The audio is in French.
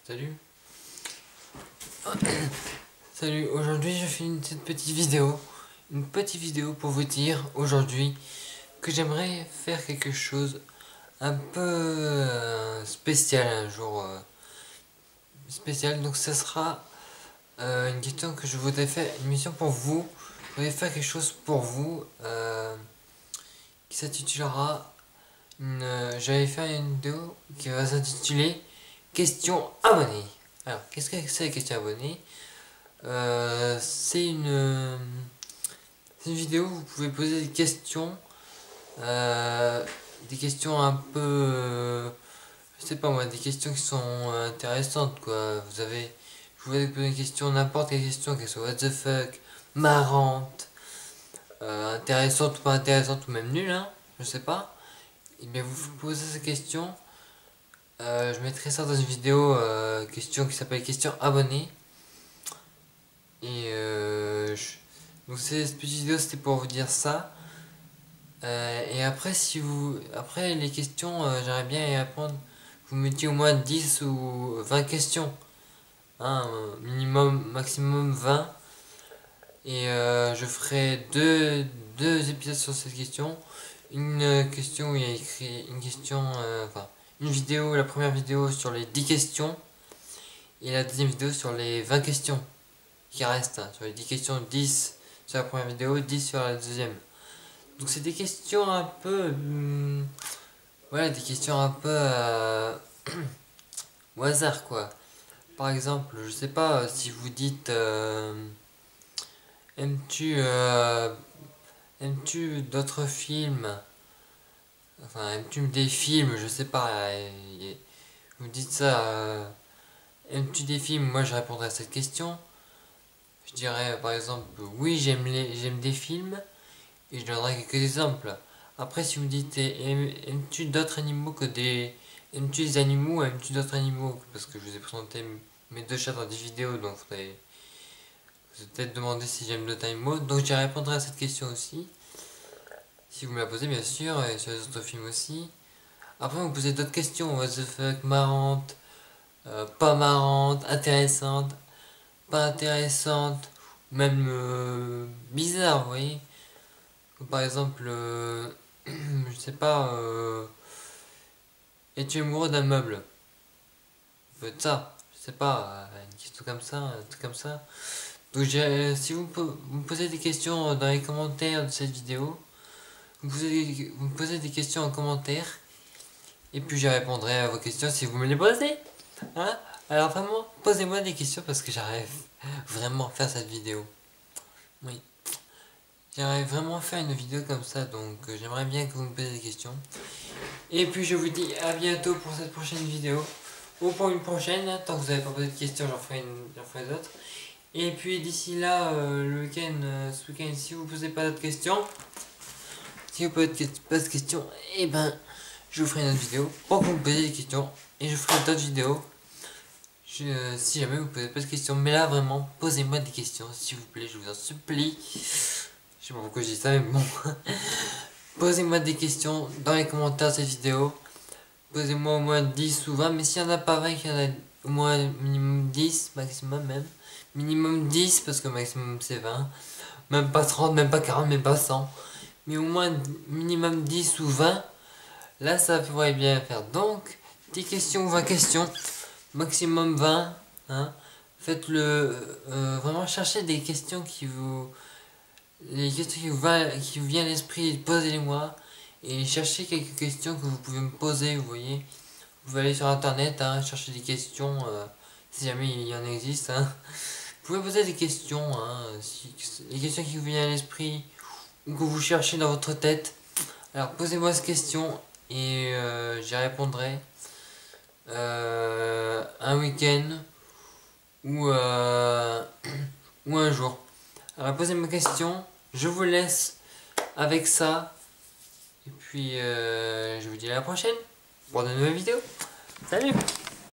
Salut. Salut, aujourd'hui je fais cette petite vidéo. Une petite vidéo pour vous dire aujourd'hui que j'aimerais faire quelque chose un peu spécial un jour. Spécial, donc ça sera une question que je voudrais faire, une mission pour vous. Je voudrais faire quelque chose pour vous qui s'intitulera j'avais fait une vidéo qui va s'intituler Question abonnée. Alors, qu'est-ce que c'est les questions abonnées? C'est une vidéo où vous pouvez poser des questions un peu, je sais pas moi, des questions qui sont intéressantes quoi. Je vous ai posé une question, n'importe quelle question, qu'elle soit what the fuck, marrante, intéressante ou pas intéressante ou même nulle, hein, je sais pas. Et bien vous posez ces questions. Je mettrai ça dans une vidéo question qui s'appelle Question abonnée. Et donc cette petite vidéo c'était pour vous dire ça. Et après après les questions j'aimerais bien y répondre. Vous mettiez au moins 10 ou 20 questions. Hein, minimum, maximum 20. Et je ferai deux épisodes sur cette question. Une question où il y a écrit une question, une vidéo, la première vidéo sur les 10 questions. Et la deuxième vidéo sur les 20 questions qui restent. Hein, sur les 10 questions, 10 sur la première vidéo, 10 sur la deuxième. Donc c'est des questions un peu... voilà, des questions un peu au hasard quoi. Par exemple, je sais pas si vous dites... aimes-tu d'autres films? Enfin, aimes-tu des films? Je sais pas. Vous dites ça. Aimes-tu des films? Moi, je répondrai à cette question. Je dirais par exemple, oui, j'aime des films. Et je donnerai quelques exemples. Après, si vous me dites, aimes-tu d'autres animaux que des... Aimes-tu des animaux? Aimes-tu d'autres animaux? Parce que je vous ai présenté mes deux chats dans des vidéos, donc vous allez peut-être demander si j'aime d'autres animaux. Donc, j'y répondrai à cette question aussi. Si vous me la posez, bien sûr, et sur les autres films aussi. Après, vous me posez d'autres questions, what the fuck, marrantes, pas marrantes, intéressantes, pas intéressantes, ou même bizarres, vous voyez. Comme par exemple, je sais pas, es-tu amoureux d'un meuble? Ça peut être ça, je sais pas, une question comme ça, un truc comme ça. Donc, si vous me posez des questions dans les commentaires de cette vidéo, vous me posez des questions en commentaire. Et puis je répondrai à vos questions si vous me les posez. Hein? Alors vraiment, posez-moi des questions parce que j'arrive vraiment à faire cette vidéo. Oui. J'aimerais vraiment faire une vidéo comme ça, donc j'aimerais bien que vous me posiez des questions. Et puis je vous dis à bientôt pour cette prochaine vidéo. Ou pour une prochaine, hein. Tant que vous n'avez pas posé de questions, j'en ferai d'autres. Et puis d'ici là, le week-end, ce week-end, si vous ne posez pas d'autres questions, si vous ne posez pas de questions, et ben... je vous ferai une autre vidéo pour que vous me posiez des questions et je ferai d'autres vidéos si jamais vous ne posez pas de questions. Mais là vraiment, posez-moi des questions s'il vous plaît, je vous en supplie. Je sais pas pourquoi je dis ça mais bon. Posez-moi des questions dans les commentaires de cette vidéo. Posez-moi au moins 10 ou 20, mais s'il n'y en a pas 20, il y en a au moins minimum 10, maximum même. Minimum 10 parce que maximum c'est 20. Même pas 30, même pas 40, même pas 100. Mais au moins minimum 10 ou 20. Là, ça pourrait bien faire. Donc, 10 questions ou 20 questions, maximum 20. Hein. Faites-le. Vraiment, cherchez des questions qui vous. Les questions qui vous viennent à l'esprit, posez-les-moi. Et cherchez quelques questions que vous pouvez me poser, vous voyez. Vous pouvez aller sur internet, hein, chercher des questions, si jamais il y en existe. Hein. Vous pouvez poser des questions, hein, les questions qui vous viennent à l'esprit, ou que vous cherchez dans votre tête. Alors, posez-moi ces questions. Et j'y répondrai un week-end ou, ou un jour. Alors posez mes questions, je vous laisse avec ça. Et puis je vous dis à la prochaine pour de nouvelles vidéos. Salut!